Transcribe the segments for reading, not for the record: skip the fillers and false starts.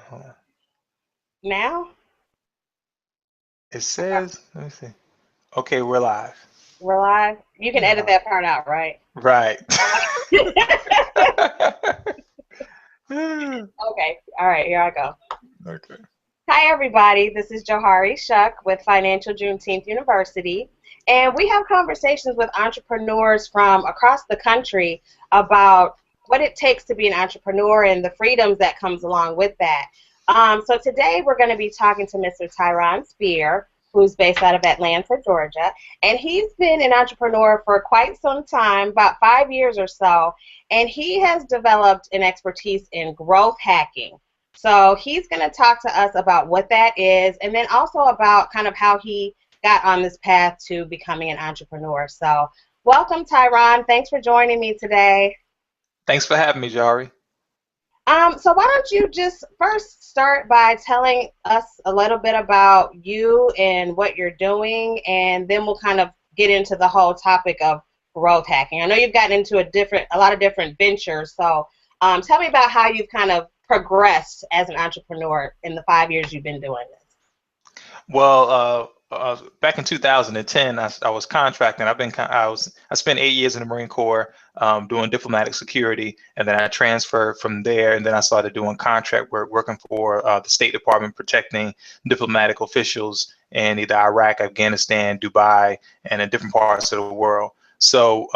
Hold on. Now? It says, let me see. Okay, we're live. We're live? You can We're edit live. that part out, right? Right. Okay. All right, here I go. Okay. Hi, everybody. This is Johari Shuck with Financial Juneteenth University. And we have conversations with entrepreneurs from across the country about what it takes to be an entrepreneur and the freedoms that comes along with that. So today we're going to be talking to Mr. Tyron Spear, who's based out of Atlanta, Georgia. And he's been an entrepreneur for quite some time, about 5 years or so. And he has developed an expertise in growth hacking. So he's going to talk to us about what that is and then also about kind of how he got on this path to becoming an entrepreneur. So welcome, Tyron. Thanks for joining me today. Thanks for having me, Jari. So why don't you just first start by telling us a little bit about you and what you're doing, and then we'll kind of get into the whole topic of growth hacking. I know you've gotten into a lot of different ventures, so tell me about how you've kind of progressed as an entrepreneur in the 5 years you've been doing this. Well, back in 2010, I was contracting. I spent 8 years in the Marine Corps doing diplomatic security, and then I transferred from there, and then I started doing contract work, working for the State Department, protecting diplomatic officials in either Iraq, Afghanistan, Dubai, and in different parts of the world. So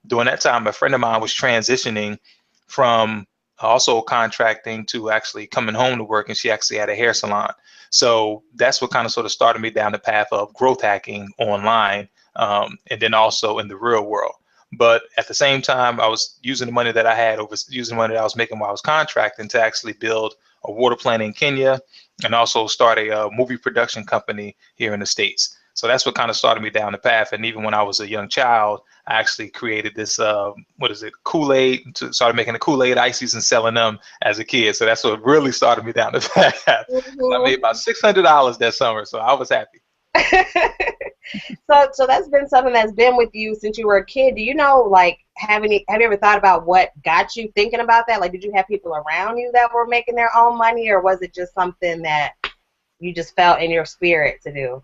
during that time, a friend of mine was transitioning from also contracting to actually coming home to work, and she actually had a hair salon. So that's what kind of sort of started me down the path of growth hacking online, and then also in the real world. But at the same time, I was using the money that I had over using the money that I was making while I was contracting to actually build a water plant in Kenya and also start a movie production company here in the States. So that's what kind of started me down the path. And even when I was a young child, I actually created this, what is it, Kool-Aid, started making the Kool-Aid ices and selling them as a kid. So that's what really started me down the path. I made Mhm. about $600 that summer, so I was happy. So that's been something that's been with you since you were a kid. Do you know, like, have you ever thought about what got you thinking about that? Like, did you have people around you that were making their own money, or was it just something that you just felt in your spirit to do?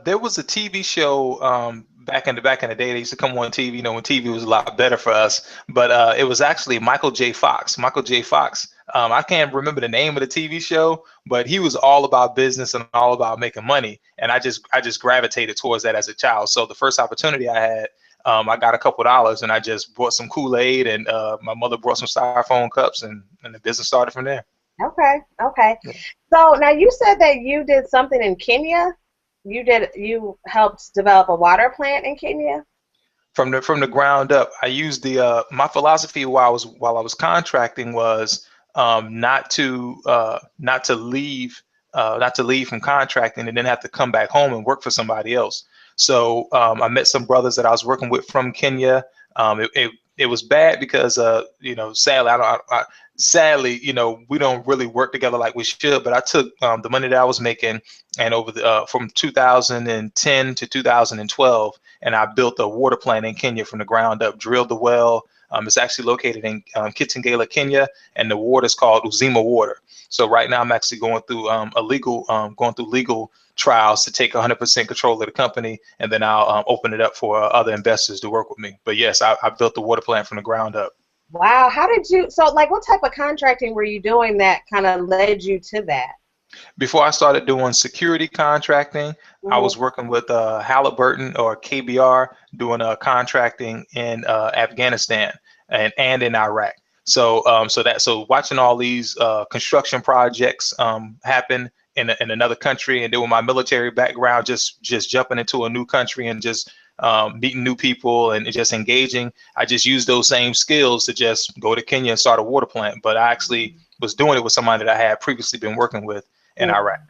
There was a TV show back in the day. They used to come on TV, when TV was a lot better for us. But it was actually Michael J. Fox. Michael J. Fox. I can't remember the name of the TV show, but he was all about business and all about making money. And I just gravitated towards that as a child. So the first opportunity I had, I got a couple dollars and I just bought some Kool-Aid, and my mother brought some styrofoam cups, and the business started from there. Okay, okay. So now you said that you did something in Kenya. You helped develop a water plant in Kenya? From the ground up. I used the my philosophy while I was contracting was not to leave from contracting and then have to come back home and work for somebody else. So I met some brothers that I was working with from Kenya. It was bad because sadly sadly, we don't really work together like we should. But I took the money that I was making, and over the from 2010 to 2012, and I built a water plant in Kenya from the ground up, drilled the well. It's actually located in Kitengela, Kenya, and the water is called Uzima water. So right now I'm actually going through legal trials to take 100% control of the company, and then I'll open it up for other investors to work with me. But yes, I built the water plant from the ground up. Wow, how did you, so like what type of contracting were you doing that kind of led you to that? Before I started doing security contracting, I Mhm. was working with Halliburton or KBR doing contracting in Afghanistan and in Iraq. So watching all these construction projects happen in another country, and then with my military background, just jumping into a new country and just meeting new people and just engaging, I just used those same skills to just go to Kenya and start a water plant. But I actually was doing it with somebody that I had previously been working with in Mhm. Iraq.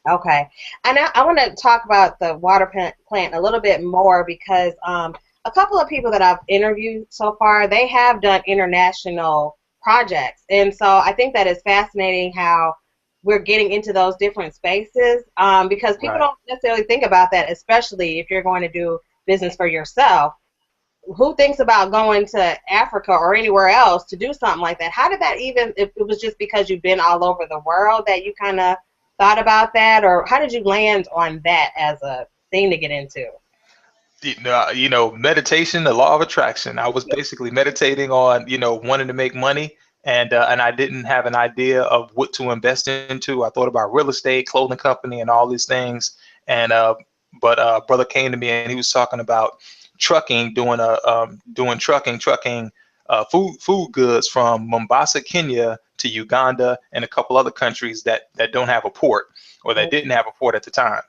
Okay. And I want to talk about the water plant a little bit more because a couple of people that I've interviewed so far, they have done international projects. And so I think that is fascinating how we're getting into those different spaces because people Right. don't necessarily think about that, especially if you're going to do business for yourself. who thinks about going to Africa or anywhere else to do something like that? How did that even, if it was just because you've been all over the world that you kind of thought about that, or how did you land on that as a thing to get into? Meditation, the law of attraction. I was basically meditating on, wanting to make money, and I didn't have an idea of what to invest into. I thought about real estate, clothing company, and all these things. And but brother came to me and he was talking about trucking, doing trucking food goods from Mombasa, Kenya to Uganda and a couple other countries that don't have a port, or that didn't have a port at the time.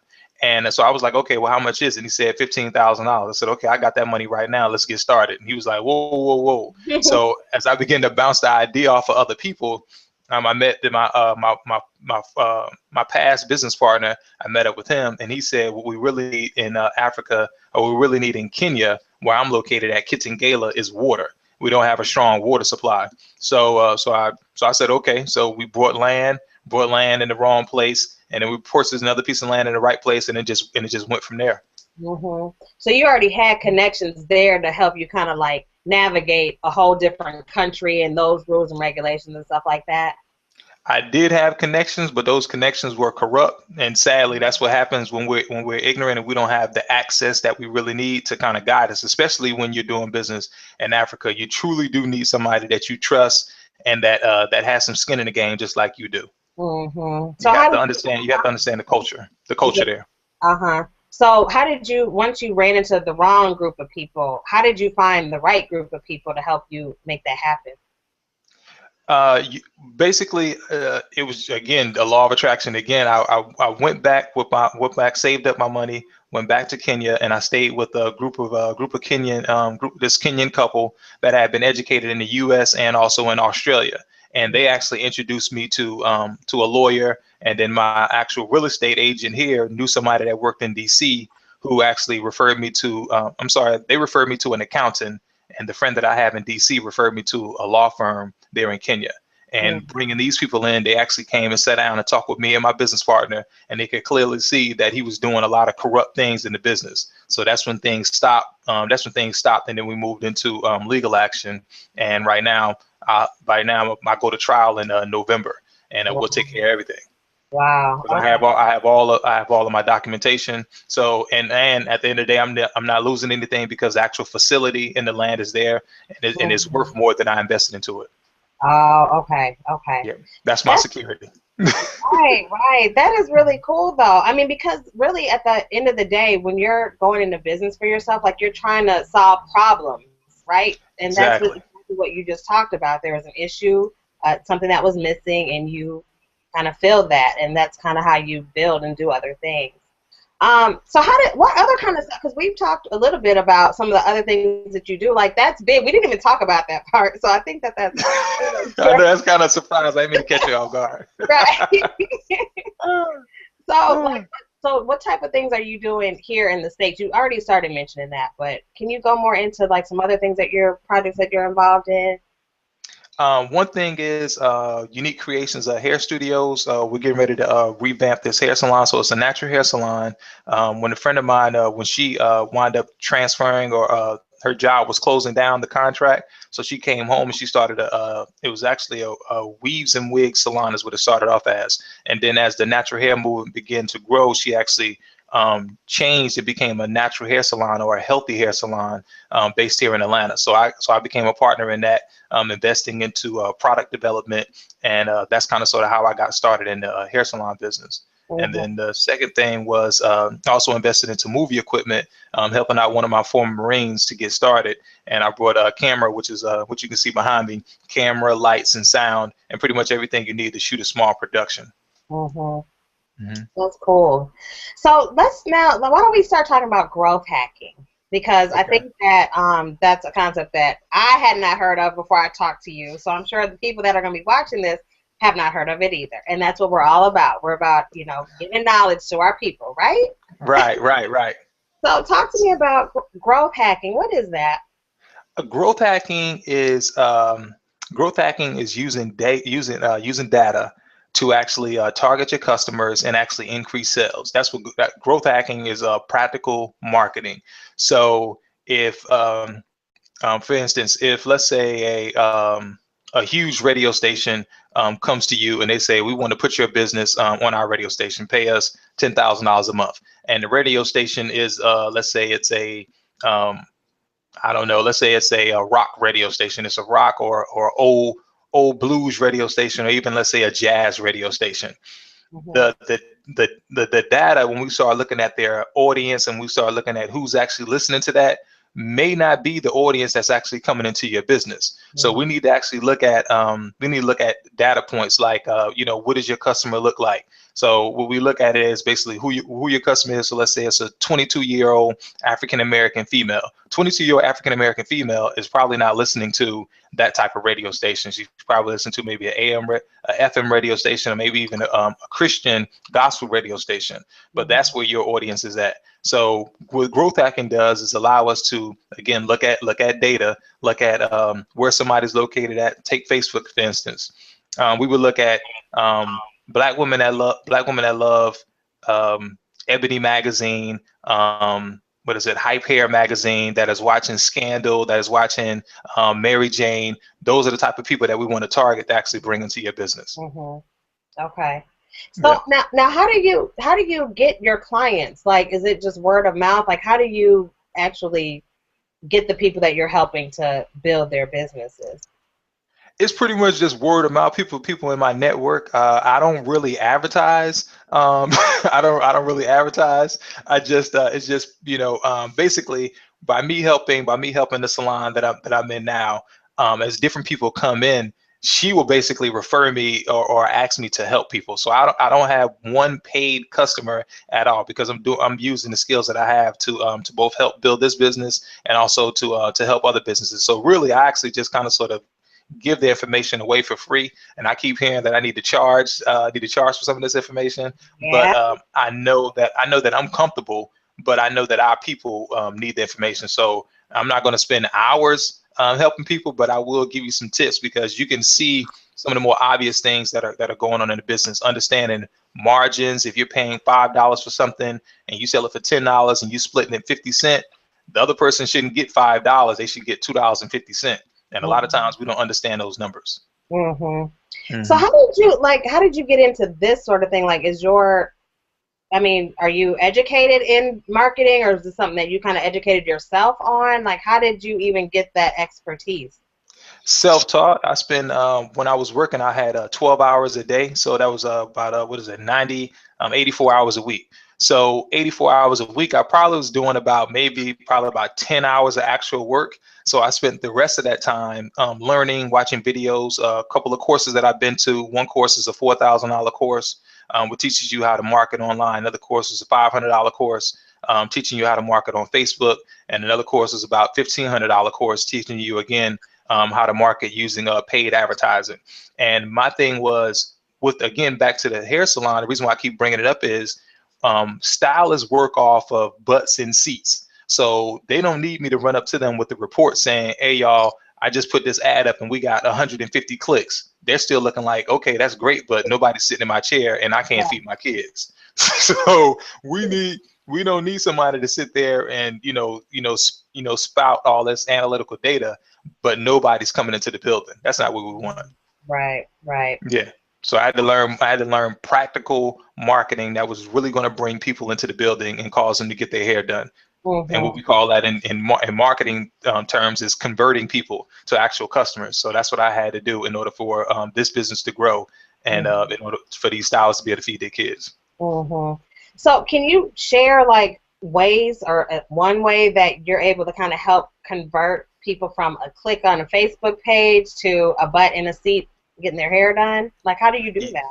And so I was like, okay, well, how much is it? And he said $15,000. I said, okay, I got that money right now. Let's get started. And he was like, whoa, whoa, whoa. So as I began to bounce the idea off of other people, I met my past business partner. I met up with him, and he said, what we really need in Africa, or we really need in Kenya, where I'm located at Kitengela, is water. We don't have a strong water supply. So I said, okay. So we brought land in the wrong place, and then we purchased another piece of land in the right place, and it just went from there. So you already had connections there to help you kind of like navigate a whole different country and those rules and regulations and stuff like that. I did have connections, but those connections were corrupt, and sadly, that's what happens when we're ignorant and we don't have the access that we really need to kind of guide us. Especially when you're doing business in Africa, you truly do need somebody that you trust and that has some skin in the game, just like you do. So You have to understand. You have to understand the culture there. So how did you, once you ran into the wrong group of people, how did you find the right group of people to help you make that happen? Basically, it was again the law of attraction. Again, I went back saved up my money, went back to Kenya, and I stayed with a group of Kenyan this Kenyan couple that had been educated in the U.S. and also in Australia, and they actually introduced me to a lawyer, and then my actual real estate agent here knew somebody that worked in D.C. who actually referred me to they referred me to an accountant, and the friend that I have in DC referred me to a law firm there in Kenya. And bringing these people in, they actually came and sat down and talked with me and my business partner, and they could clearly see that he was doing a lot of corrupt things in the business. So that's when things stopped. And then we moved into legal action. And right now I go to trial in November, and we'll take care of everything. Wow. I have all of my documentation. So and at the end of the day, I'm not losing anything because the actual facility and the land is there, and it's worth more than I invested into it. Oh, okay. Yeah, that's my security. Right. That is really cool, though. I mean, because really, at the end of the day, when you're going into business for yourself, like you're trying to solve problems, right? And Exactly. that's what you just talked about. There was an issue, something that was missing, and you kind of filled that, and that's kind of how you build and do other things. So what other kind of stuff, because we've talked a little bit about some of the other things that you do, like that's big. We didn't even talk about that part, so I think that's I know, that's kind of surprised. I didn't mean to catch you off guard. right. So what type of things are you doing here in the States? You already started mentioning that, but can you go more into like some other things projects that you're involved in? One thing is Unique Creations Hair Studios. We're getting ready to revamp this hair salon. So it's a natural hair salon. When a friend of mine, when she wound up transferring, or her job was closing down the contract, so she came home and she started it was actually a weaves and wigs salon is what it started off as. And then as the natural hair movement began to grow, she actually changed. It became a natural hair salon, or a healthy hair salon, based here in Atlanta. So I became a partner in that, investing into product development, and that's kind of sort of how I got started in the hair salon business. And then the second thing was also invested into movie equipment, helping out one of my former Marines to get started. And I brought a camera, which is what you can see behind me: camera, lights, and sound, and pretty much everything you need to shoot a small production. That's cool. So why don't we start talking about growth hacking? Because I think that that's a concept that I had not heard of before I talked to you. So I'm sure the people that are going to be watching this have not heard of it either. And that's what we're all about. We're about, giving knowledge to our people, right? Right. So talk to me about growth hacking. What is that? Growth hacking is using data to actually target your customers and actually increase sales. That's what growth hacking is. Practical marketing. So if For instance, if let's say a huge radio station comes to you and they say, we want to put your business on our radio station, pay us $10,000 a month. And the radio station is, let's say it's a, I don't know, let's say it's a rock radio station. It's a rock or old blues radio station, or even let's say a jazz radio station. Mm-hmm. The data, when we start looking at their audience and we start looking at who's actually listening to that, may not be the audience that's actually coming into your business. So we need to actually look at data points like what does your customer look like? So what we look at is basically who your customer is. So let's say it's a 22-year-old African American female. 22-year-old African American female is probably not listening to that type of radio station. She's probably listening to maybe a FM radio station, or maybe even a Christian gospel radio station. But that's where your audience is at. So what growth hacking does is allow us to, again, look at data, look at where somebody's located at. Take Facebook, for instance. We would look at black women that love Ebony magazine, what is it, Hype Hair magazine, that is watching Scandal, that is watching Mary Jane. Those are the type of people that we want to target to actually bring into your business. Okay. So now how do you get your clients? Like, is it just word of mouth? Like, how do you actually get the people that you're helping to build their businesses? It's pretty much just word of mouth. People in my network. I don't really advertise. I don't really advertise. It's just basically by me helping the salon that I'm in now. As different people come in, she will basically refer me or ask me to help people. So I don't have one paid customer at all, because I'm using the skills that I have to both help build this business and also to help other businesses. So really, I actually just kind of sort of give the information away for free. And I keep hearing that I need to charge for some of this information. Yeah. But I know that I'm comfortable, but I know that our people need the information. So I'm not going to spend hours helping people, but I will give you some tips, because you can see some of the more obvious things that are going on in the business. Understanding margins. If you're paying $5 for something and you sell it for $10 and you splitting it 50 cents, the other person shouldn't get $5. They should get $2.50. And a lot of times we don't understand those numbers. So how did you get into this sort of thing? Like, are you educated in marketing, or is this something that you kind of educated yourself on? Like, how did you even get that expertise? Self-taught. I spent when I was working, I had 12 hours a day. So that was about 84 hours a week. So 84 hours a week, I probably was doing about 10 hours of actual work. So I spent the rest of that time learning, watching videos, a couple of courses that I've been to. One course is a $4,000 course, which teaches you how to market online. Another course is a $500 course, teaching you how to market on Facebook. And another course is about $1,500 course, teaching you, again, how to market using paid advertising. And my thing was, again, back to the hair salon, the reason why I keep bringing it up is stylists work off of butts and seats. So they don't need me to run up to them with the report saying, hey, y'all, I just put this ad up and we got 150 clicks. They're still looking like, okay, that's great, but nobody's sitting in my chair and I can't feed my kids. So we don't need somebody to sit there and spout all this analytical data, but nobody's coming into the building. That's not what we want. Right. Yeah. So I had to learn practical marketing that was really going to bring people into the building and cause them to get their hair done. And what we call that in marketing terms is converting people to actual customers. So that's what I had to do in order for this business to grow, and in order for these stylists to be able to feed their kids. So can you share like ways, or one way that you're able to kind of help convert people from a click on a Facebook page to a butt in a seat getting their hair done? Like, how do you do that?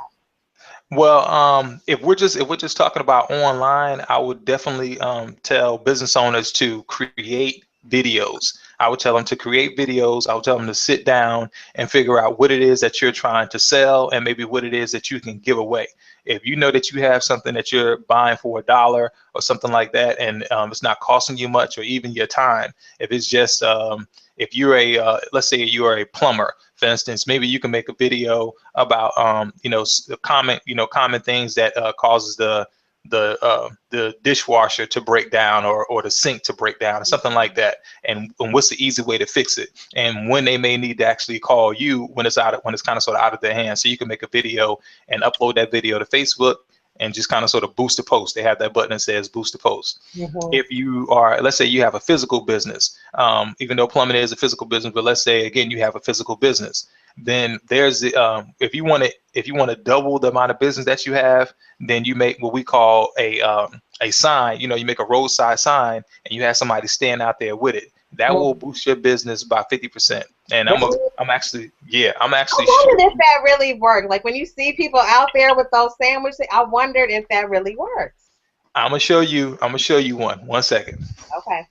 Well, if we're just talking about online, I would definitely tell business owners to create videos. I would tell them to create videos. I would tell them to sit down and figure out what it is that you're trying to sell, and maybe what it is that you can give away. If you know that you have something that you're buying for $1 or something like that, and it's not costing you much, or even your time, if it's just if you're let's say you are a plumber, for instance, maybe you can make a video about common things that causes the the dishwasher to break down, or the sink to break down, or something like that, and what's the easy way to fix it, and when they may need to actually call you when it's kind of sort of out of their hands, so you can make a video and upload that video to Facebook and just kind of sort of boost the post. They have that button that says boost the post. Mm-hmm. If you are, let's say you have a physical business, even though plumbing is a physical business, but let's say again you have a physical business, then there's the if you want to double the amount of business that you have, then you make what we call a sign. You know, you make a roadside sign and you have somebody stand out there with it. That will boost your business by 50%. And Really? I'm actually I wondered if that really worked. Like when you see people out there with those sandwiches, I wondered if that really works. I'm gonna show you one. 1 second. Okay.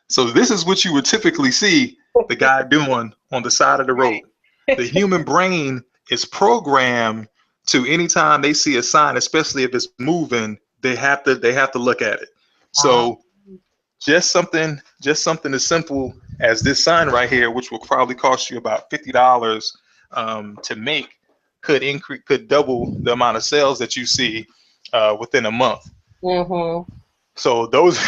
So this is what you would typically see the guy doing on the side of the road. Right. The human brain is programmed to, anytime they see a sign, especially if it's moving, they have to look at it. So just something as simple as this sign right here, which will probably cost you about $50 to make, could double the amount of sales that you see within a month. Mm-hmm. So those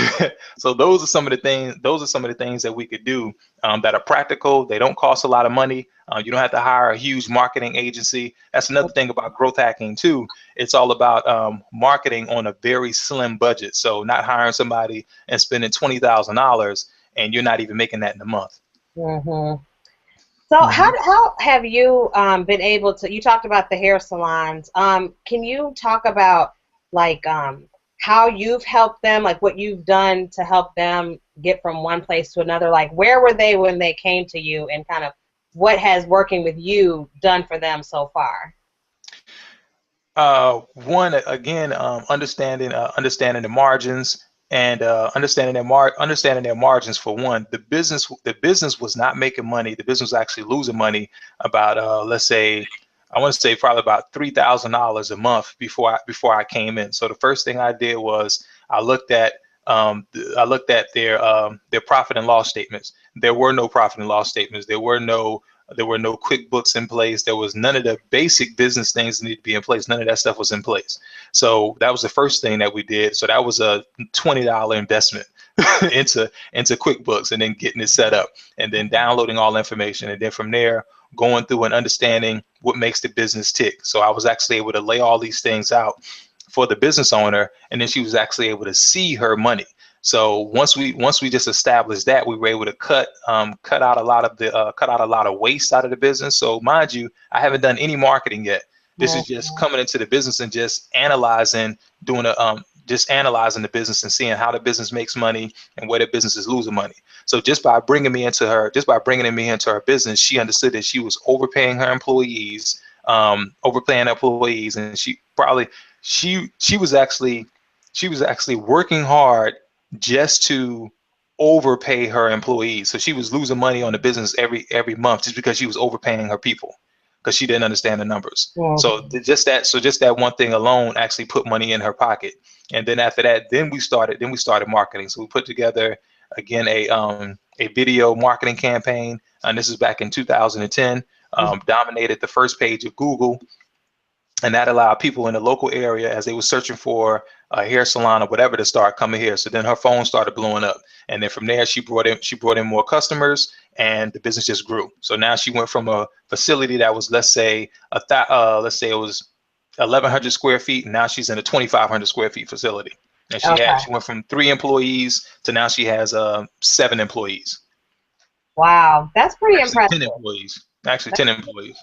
are some of the things. Those are some of the things that we could do that are practical. They don't cost a lot of money. You don't have to hire a huge marketing agency. That's another thing about growth hacking too. It's all about marketing on a very slim budget. So not hiring somebody and spending $20,000 and you're not even making that in a month. Mm-hmm. So how have you been able to? You talked about the hair salons. Can you talk about like how you've helped them, like what you've done to help them get from one place to another? Like where were they when they came to you, and kind of what has working with you done for them so far? One, again, understanding the margins, and understanding their margins. For one, the business was not making money. The business was actually losing money about let's say, I want to say probably about $3,000 a month before I came in. So the first thing I did was I looked at their profit and loss statements. There were no profit and loss statements. There were no QuickBooks in place. There was none of the basic business things that need to be in place. None of that stuff was in place. So that was the first thing that we did. So that was a $20 investment into QuickBooks, and then getting it set up, and then downloading all the information, and then from there going through and understanding what makes the business tick. So I was actually able to lay all these things out for the business owner, and then she was actually able to see her money. So once we just established that, we were able to cut out a lot of waste out of the business. So mind you, I haven't done any marketing yet. This is just coming into the business and just analyzing the business and seeing how the business makes money and where the business is losing money. So just by bringing me into her business, she understood that she was overpaying her employees, and she was actually working hard just to overpay her employees. So she was losing money on the business every month just because she was overpaying her people, because she didn't understand the numbers. So just that one thing alone actually put money in her pocket. And then after that, then we started marketing. So we put together again a video marketing campaign, and this is back in 2010. Dominated the first page of Google, and that allowed people in the local area, as they were searching for a hair salon or whatever, to start coming here. So then her phone started blowing up, and then from there she brought in more customers, and the business just grew. So now she went from a facility that was, let's say it was 1,100 square feet, and now she's in a 2,500 square feet facility. And she went from 3 employees to now she has 7 employees. Wow, that's pretty impressive. 10 employees. Actually, 10 employees.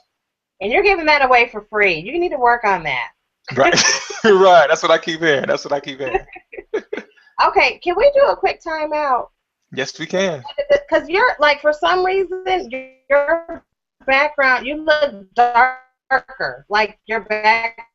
And you're giving that away for free. You need to work on that. Right. Right. That's what I keep hearing. Okay, can we do a quick timeout? Yes, we can. Because you're like, for some reason, your background, you look darker. Like your background